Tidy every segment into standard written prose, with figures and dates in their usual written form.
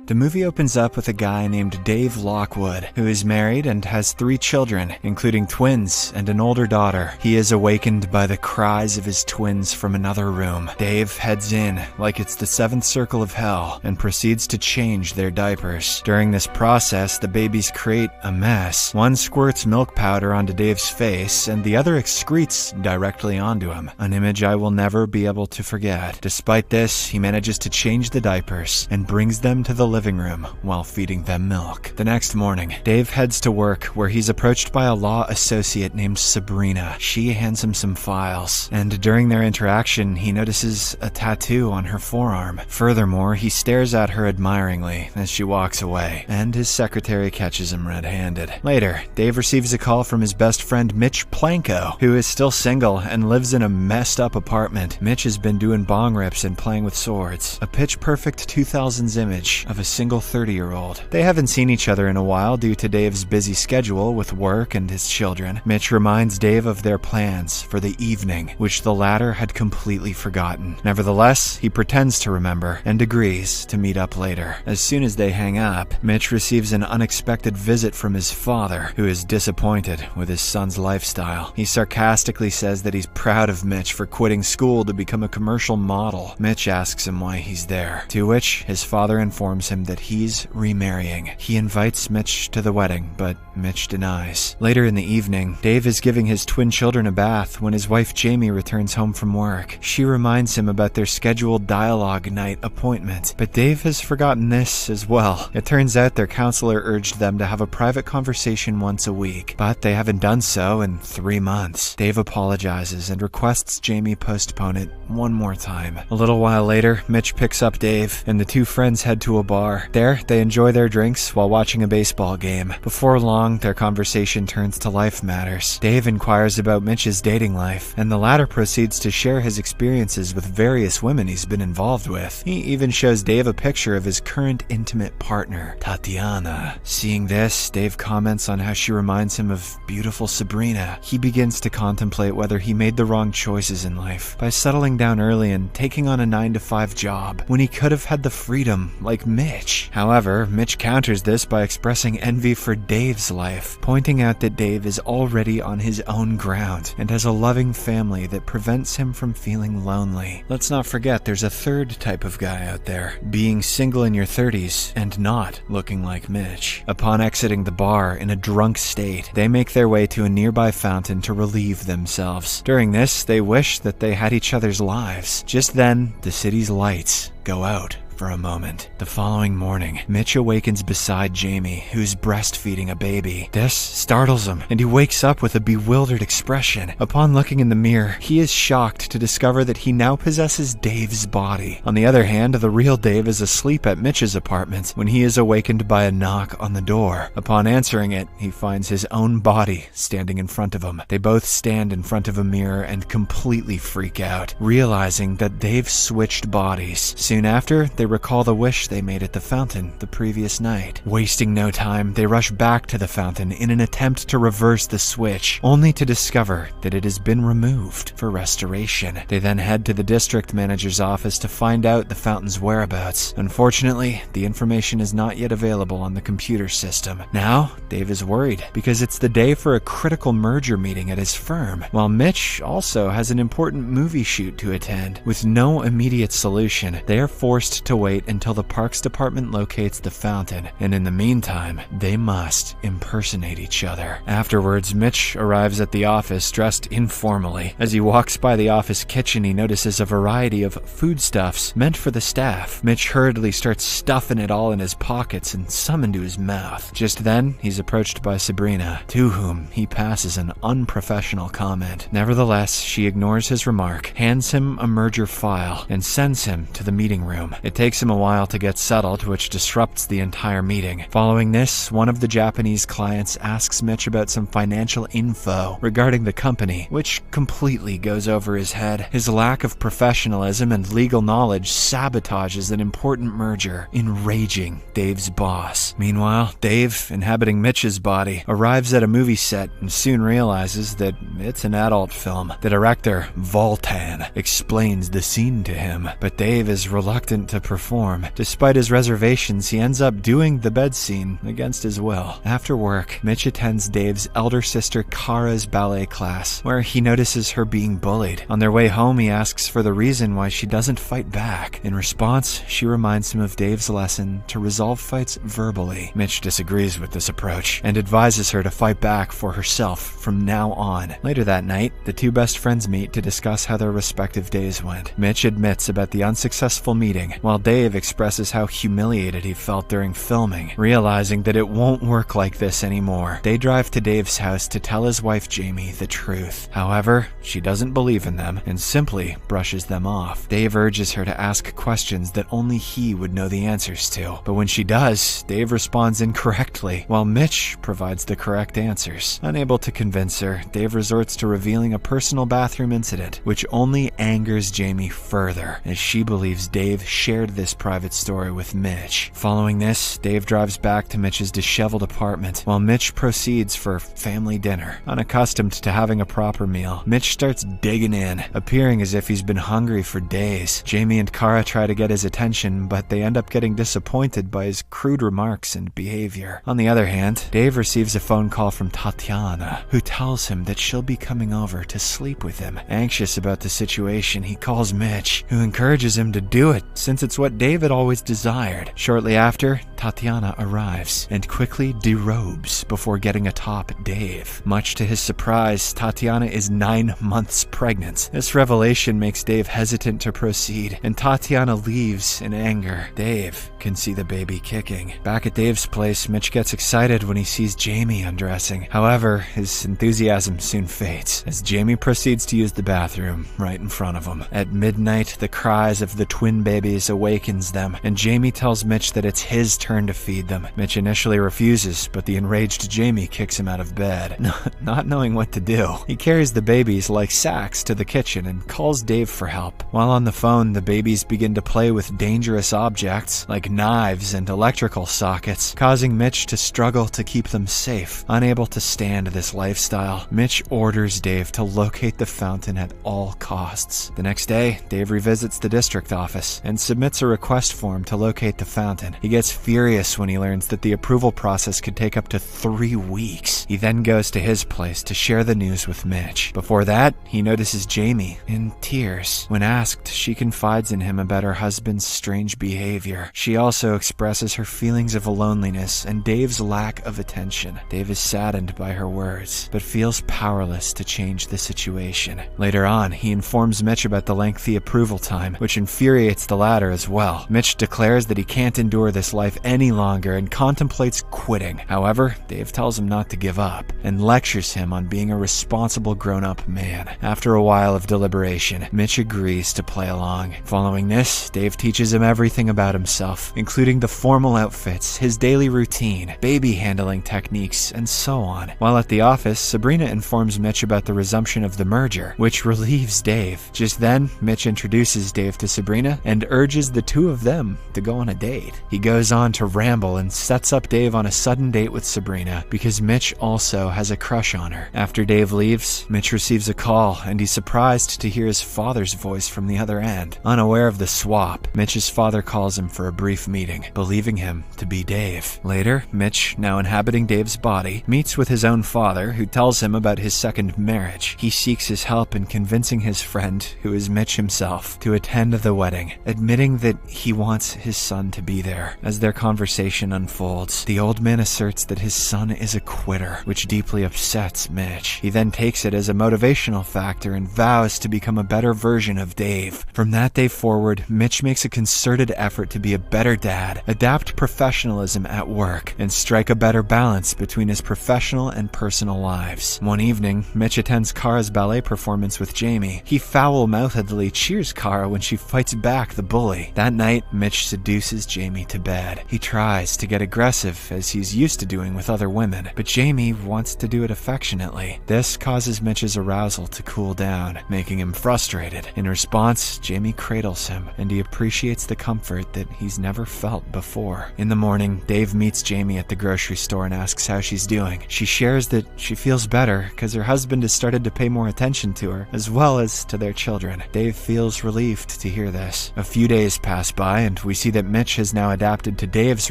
The movie opens up with a guy named Dave Lockwood, who is married and has 3 children, including twins and an older daughter. He is awakened by the cries of his twins from another room. Dave heads in, like it's the 7th circle of hell, and proceeds to change their diapers. During this process, the babies create a mess. One squirts milk powder onto Dave's face, and the other excretes directly onto him. An image I will never be able to forget. Despite this, he manages to change the diapers and brings them to the living room while feeding them milk. The next morning, Dave heads to work where he's approached by a law associate named Sabrina. She hands him some files, and during their interaction, he notices a tattoo on her forearm. Furthermore, he stares at her admiringly as she walks away, and his secretary catches him red-handed. Later, Dave receives a call from his best friend Mitch Planko, who is still single and lives in a messed up apartment. Mitch has been doing bong rips and playing with swords. A pitch-perfect 2000s image of a single 30-year-old. They haven't seen each other in a while due to Dave's busy schedule with work and his children. Mitch reminds Dave of their plans for the evening, which the latter had completely forgotten. Nevertheless, he pretends to remember and agrees to meet up later. As soon as they hang up, Mitch receives an unexpected visit from his father, who is disappointed with his son's lifestyle. He sarcastically says that he's proud of Mitch for quitting school to become a commercial model. Mitch asks him why he's there, to which his father informs him that he's remarrying. He invites Mitch to the wedding, but Mitch denies. Later in the evening, Dave is giving his twin children a bath when his wife Jamie returns home from work. She reminds him about their scheduled dialogue night appointment, but Dave has forgotten this as well. It turns out their counselor urged them to have a private conversation once a week, but they haven't done so in 3 months. Dave apologizes and requests Jamie postpone it one more time. A little while later, Mitch picks up Dave, and the two friends head to a bar. There, they enjoy their drinks while watching a baseball game. Before long, their conversation turns to life matters. Dave inquires about Mitch's dating life, and the latter proceeds to share his experiences with various women he's been involved with. He even shows Dave a picture of his current intimate partner, Tatiana. Seeing this, Dave comments on how she reminds him of beautiful Sabrina. He begins to contemplate whether he made the wrong choices in life by settling down early and taking on a 9-to-5 job when he could have had the freedom like Mitch. However, Mitch counters this by expressing envy for Dave's life, pointing out that Dave is already on his own ground and has a loving family that prevents him from feeling lonely. Let's not forget there's a third type of guy out there, being single in your 30s and not looking like Mitch. Upon exiting the bar in a drunk state, they make their way to a nearby fountain to relieve themselves. During this, they wish that they had each other's lives. Just then, the city's lights go out for a moment. The following morning, Mitch awakens beside Jamie, who's breastfeeding a baby. This startles him, and he wakes up with a bewildered expression. Upon looking in the mirror, he is shocked to discover that he now possesses Dave's body. On the other hand, the real Dave is asleep at Mitch's apartment when he is awakened by a knock on the door. Upon answering it, he finds his own body standing in front of him. They both stand in front of a mirror and completely freak out, realizing that they've switched bodies. Soon after, they recall the wish they made at the fountain the previous night. Wasting no time, they rush back to the fountain in an attempt to reverse the switch, only to discover that it has been removed for restoration. They then head to the district manager's office to find out the fountain's whereabouts. Unfortunately, the information is not yet available on the computer system. Now, Dave is worried because it's the day for a critical merger meeting at his firm, while Mitch also has an important movie shoot to attend. With no immediate solution, they are forced to wait until the Parks Department locates the fountain, and in the meantime, they must impersonate each other. Afterwards, Mitch arrives at the office dressed informally. As he walks by the office kitchen, he notices a variety of foodstuffs meant for the staff. Mitch hurriedly starts stuffing it all in his pockets and some into his mouth. Just then, he's approached by Sabrina, to whom he passes an unprofessional comment. Nevertheless, she ignores his remark, hands him a merger file, and sends him to the meeting room. It takes him a while to get settled, which disrupts the entire meeting. Following this, one of the Japanese clients asks Mitch about some financial info regarding the company, which completely goes over his head. His lack of professionalism and legal knowledge sabotages an important merger, enraging Dave's boss. Meanwhile, Dave, inhabiting Mitch's body, arrives at a movie set and soon realizes that it's an adult film. The director, Voltan, explains the scene to him, but Dave is reluctant to perform. Despite his reservations, he ends up doing the bed scene against his will. After work, Mitch attends Dave's elder sister Kara's ballet class, where he notices her being bullied. On their way home, he asks for the reason why she doesn't fight back. In response, she reminds him of Dave's lesson to resolve fights verbally. Mitch disagrees with this approach and advises her to fight back for herself from now on. Later that night, the two best friends meet to discuss how their respective days went. Mitch admits about the unsuccessful meeting, while Dave expresses how humiliated he felt during filming, realizing that it won't work like this anymore. They drive to Dave's house to tell his wife Jamie the truth. However, she doesn't believe in them and simply brushes them off. Dave urges her to ask questions that only he would know the answers to, but when she does, Dave responds incorrectly, while Mitch provides the correct answers. Unable to convince her, Dave resorts to revealing a personal bathroom incident, which only angers Jamie further, as she believes Dave shared this private story with Mitch. Following this, Dave drives back to Mitch's disheveled apartment, while Mitch proceeds for family dinner. Unaccustomed to having a proper meal, Mitch starts digging in, appearing as if he's been hungry for days. Jamie and Kara try to get his attention, but they end up getting disappointed by his crude remarks and behavior. On the other hand, Dave receives a phone call from Tatiana, who tells him that she'll be coming over to sleep with him. Anxious about the situation, he calls Mitch, who encourages him to do it, since it's what Dave had always desired. Shortly after, Tatiana arrives and quickly derobes before getting atop Dave. Much to his surprise, Tatiana is 9 months pregnant. This revelation makes Dave hesitant to proceed, and Tatiana leaves in anger. Dave can see the baby kicking. Back at Dave's place, Mitch gets excited when he sees Jamie undressing. However, his enthusiasm soon fades, as Jamie proceeds to use the bathroom right in front of him. At midnight, the cries of the twin babies awakens them, and Jamie tells Mitch that it's his turn to feed them. Mitch initially refuses, but the enraged Jamie kicks him out of bed. Not knowing what to do, he carries the babies like sacks to the kitchen and calls Dave for help. While on the phone, the babies begin to play with dangerous objects like knives and electrical sockets, causing Mitch to struggle to keep them safe. Unable to stand this lifestyle, Mitch orders Dave to locate the fountain at all costs. The next day, Dave revisits the district office and submits a request form to locate the fountain. He gets furious when he learns that the approval process could take up to 3 weeks. He then goes to his place to share the news with Mitch. Before that, he notices Jamie in tears. When asked, she confides in him about her husband's strange behavior. She also expresses her feelings of loneliness and Dave's lack of attention. Dave is saddened by her words, but feels powerless to change the situation. Later on, he informs Mitch about the lengthy approval time, which infuriates the latter as well. Mitch declares that he can't endure this life any longer and contemplates quitting. However, Dave tells him not to give up and lectures him on being a responsible grown-up man. After a while of deliberation, Mitch agrees to play along. Following this, Dave teaches him everything about himself, including the formal outfits, his daily routine, baby handling techniques, and so on. While at the office, Sabrina informs Mitch about the resumption of the merger, which relieves Dave. Just then, Mitch introduces Dave to Sabrina and urges the two of them to go on a date. He goes on to ramble and sets up Dave on a sudden date with Sabrina because Mitch also has a crush on her. After Dave leaves, Mitch receives a call and he's surprised to hear his father's voice from the other end. Unaware of the swap, Mitch's father calls him for a brief meeting, believing him to be Dave. Later, Mitch, now inhabiting Dave's body, meets with his own father, who tells him about his second marriage. He seeks his help in convincing his friend, who is Mitch himself, to attend the wedding, admitting that he wants his son to be there. As their conversation unfolds, the old man asserts that his son is a quitter, which deeply upsets Mitch. He then takes it as a motivational factor and vows to become a better version of Dave. From that day forward, Mitch makes a concerted effort to be a better dad, adapt professionalism at work, and strike a better balance between his professional and personal lives. One evening, Mitch attends Kara's ballet performance with Jamie. He foul-mouthedly cheers Kara when she fights back the bully. That night, Mitch seduces Jamie to bed. He tries to get aggressive, as he's used to doing with other women, but Jamie wants to do it affectionately. This causes Mitch's arousal to cool down, making him frustrated. In response, Jamie cradles him, and he appreciates the comfort that he's never felt before. In the morning, Dave meets Jamie at the grocery store and asks how she's doing. She shares that she feels better because her husband has started to pay more attention to her, as well as to their children. Dave feels relieved to hear this. A few days pass by, and we see that Mitch has now adapted to Dave's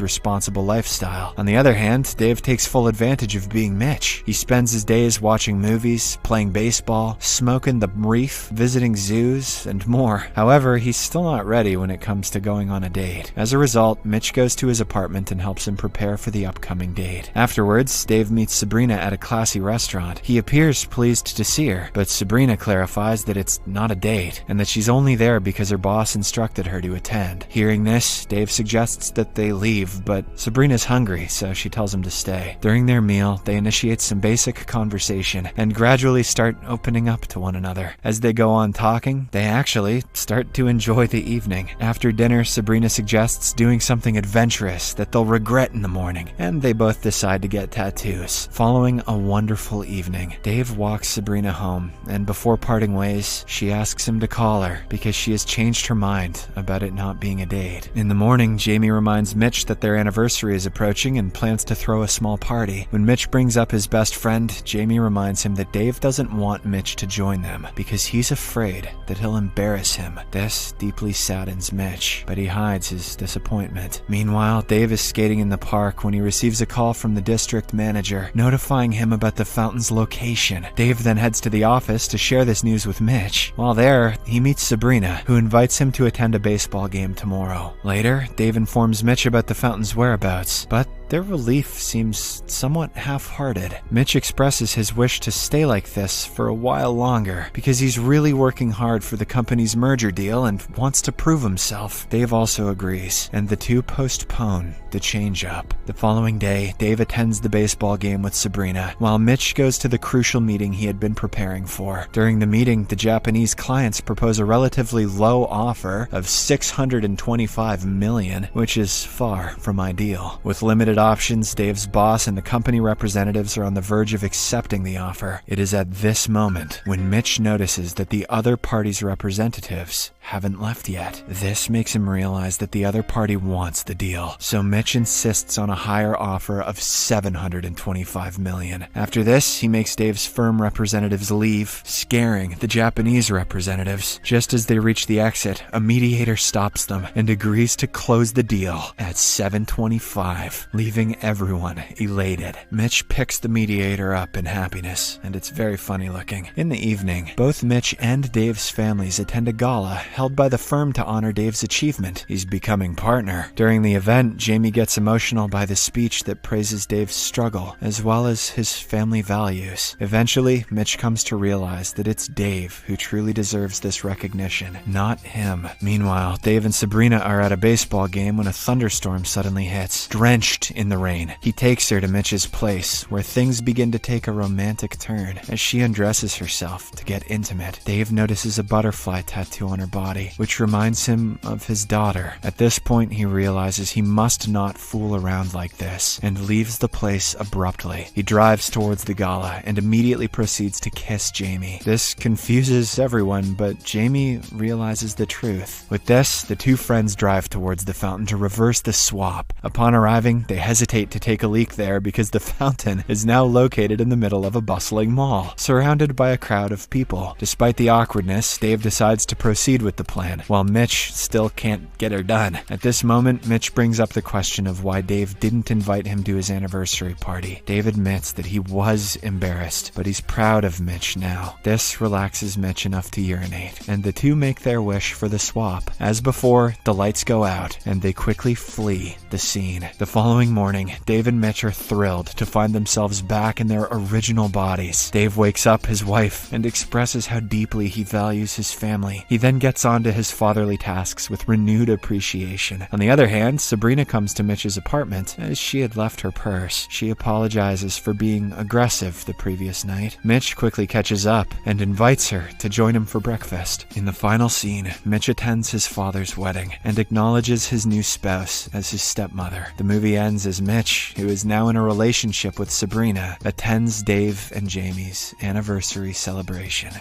responsible lifestyle. On the other hand, Dave takes full advantage of being Mitch. He spends his days watching movies, playing baseball, smoking the reef, visiting zoos, and more. However, he's still not ready when it comes to going on a date. As a result, Mitch goes to his apartment and helps him prepare for the upcoming date. Afterwards, Dave meets Sabrina at a classy restaurant. He appears pleased to see her, but Sabrina clarifies that it's not a date, and that she's only there because her boss instructed her to attend. Hearing this, Dave suggests that they leave, but Sabrina's hungry, so she tells him to stay. During their meal, they initiate some basic conversation, and gradually start opening up to one another. As they go on talking, they actually start to enjoy the evening. After dinner, Sabrina suggests doing something adventurous that they'll regret in the morning, and they both decide to get tattoos. Following a wonderful evening, Dave walks Sabrina home, and before parting ways, she asks him to call her because she has changed her mind about it not being a date. In the morning, Jamie reminds Mitch that their anniversary is approaching and plans to throw a small party. When Mitch brings up his best friend, Jamie reminds him that Dave doesn't want Mitch to join them because he's afraid that he'll embarrass him. This deeply saddens Mitch, but he hides his disappointment. Meanwhile, Dave is skating in the park when he receives a call from the district manager notifying him about the fountain's location. Dave then heads to the office to share this news with Mitch. While there, he meets Sabrina, who invites him to attend a baseball game tomorrow. Later, Dave informs Mitch about the fountain's whereabouts, but their relief seems somewhat half-hearted. Mitch expresses his wish to stay like this for a while longer because he's really working hard for the company's merger deal and wants to prove himself. Dave also agrees, and the two postpone the change-up. The following day, Dave attends the baseball game with Sabrina, while Mitch goes to the crucial meeting he had been preparing for. During the meeting, the Japanese clients propose a relatively low offer of $625 million, which is far from ideal. With limited options, Dave's boss and the company representatives are on the verge of accepting the offer. It is at this moment when Mitch notices that the other party's representatives haven't left yet. This makes him realize that the other party wants the deal, so Mitch insists on a higher offer of $725 million. After this, he makes Dave's firm representatives leave, scaring the Japanese representatives. Just as they reach the exit, a mediator stops them and agrees to close the deal at $725, leaving everyone elated. Mitch picks the mediator up in happiness, and it's very funny looking. In the evening, both Mitch and Dave's families attend a gala held by the firm to honor Dave's achievement. He's becoming partner. During the event, Jamie gets emotional by the speech that praises Dave's struggle, as well as his family values. Eventually, Mitch comes to realize that it's Dave who truly deserves this recognition, not him. Meanwhile, Dave and Sabrina are at a baseball game when a thunderstorm suddenly hits. Drenched in the rain, he takes her to Mitch's place, where things begin to take a romantic turn. As she undresses herself to get intimate, Dave notices a butterfly tattoo on her body, which reminds him of his daughter. At this point, he realizes he must not fool around like this, and leaves the place abruptly. He drives towards the gala and immediately proceeds to kiss Jamie. This confuses everyone, but Jamie realizes the truth. With this, the two friends drive towards the fountain to reverse the swap. Upon arriving, they hesitate to take a leak there because the fountain is now located in the middle of a bustling mall, surrounded by a crowd of people. Despite the awkwardness, Dave decides to proceed with the plan, while Mitch still can't get her done. At this moment, Mitch brings up the question of why Dave didn't invite him to his anniversary party. Dave admits that he was embarrassed, but he's proud of Mitch now. This relaxes Mitch enough to urinate, and the two make their wish for the swap. As before, the lights go out, and they quickly flee the scene. The following morning, Dave and Mitch are thrilled to find themselves back in their original bodies. Dave wakes up his wife and expresses how deeply he values his family. He then gets on to his fatherly tasks with renewed appreciation. On the other hand, Sabrina comes to Mitch's apartment as she had left her purse. She apologizes for being aggressive the previous night. Mitch quickly catches up and invites her to join him for breakfast. In the final scene, Mitch attends his father's wedding and acknowledges his new spouse as his stepmother. The movie ends as Mitch, who is now in a relationship with Sabrina, attends Dave and Jamie's anniversary celebration.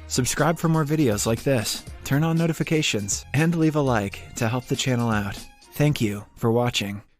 Subscribe for more videos like this, turn on notifications, and leave a like to help the channel out. Thank you for watching.